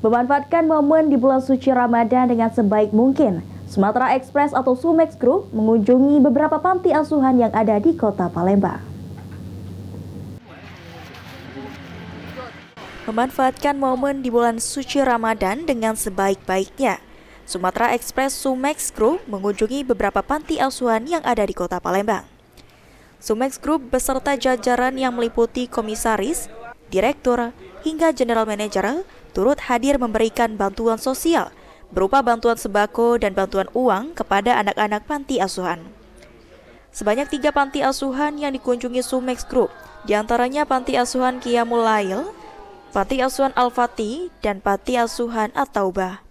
Memanfaatkan momen di bulan suci Ramadan dengan sebaik mungkin, Sumatera Express atau Sumex Group mengunjungi beberapa panti asuhan yang ada di Kota Palembang. Memanfaatkan momen di bulan suci Ramadan dengan sebaik-baiknya, Sumatera Express Sumex Group mengunjungi beberapa panti asuhan yang ada di Kota Palembang. Sumex Group beserta jajaran yang meliputi komisaris, direktur, hingga general manager turut hadir memberikan bantuan sosial berupa bantuan sembako dan bantuan uang kepada anak-anak panti asuhan. Sebanyak 3 panti asuhan yang dikunjungi Sumex Group, diantaranya Panti Asuhan Qiyamul Lail, Panti Asuhan Al-Fatih, dan Panti Asuhan At-Taubah.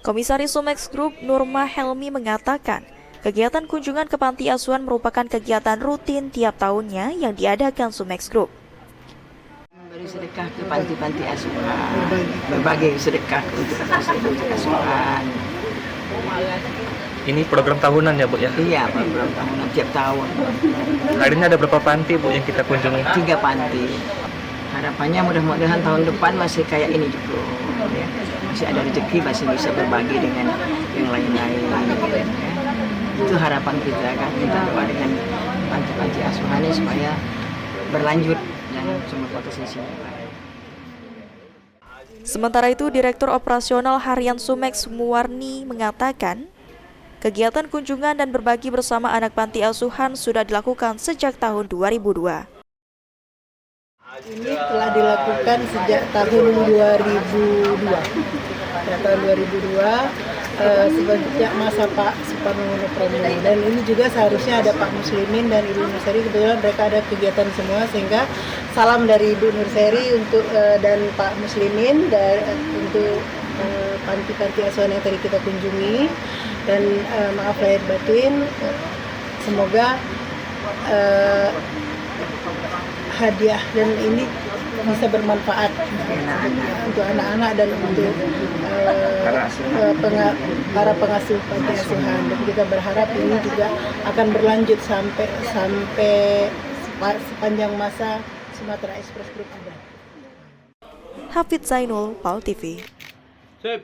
Komisaris Sumex Group Nurma Helmi mengatakan, kegiatan kunjungan ke panti asuhan merupakan kegiatan rutin tiap tahunnya yang diadakan Sumex Group. Memberi sedekah ke panti-panti asuhan, berbagai sedekah untuk panti asuhan. Ini program tahunan ya, Bu ya? Iya, program tahunan tiap tahun. Hari ini ada berapa panti, Bu, yang kita kunjungi? 3 panti. Harapannya mudah-mudahan tahun depan masih kayak ini juga. Ya. Masih ada rezeki, masih bisa berbagi dengan yang lain-lain. Ya. Itu harapan kita kan, kita doa dengan panti-panti asuhan ini supaya berlanjut dan semua posisinya baik. Sementara itu, Direktur Operasional Harian Sumex Muwarni mengatakan, kegiatan kunjungan dan berbagi bersama anak panti asuhan sudah dilakukan sejak tahun 2002. Ini telah dilakukan sejak tahun 2002. Sejak tahun 2002, sejak masa Pak Suparno Pramono. Dan ini juga seharusnya ada Pak Muslimin dan Ibu Nurseri, kebetulan mereka ada kegiatan semua, sehingga salam dari Ibu Nurseri untuk dan Pak Muslimin untuk panti-panti asuhan yang tadi kita kunjungi. Dan maaf lahir batin, semoga hadiah dan ini bisa bermanfaat untuk anak-anak dan untuk para pengasuh panti asuhan. Dan kita berharap ini juga akan berlanjut sampai sepanjang masa Sumatera Express Group ada. Hafid Zainul, PAL TV.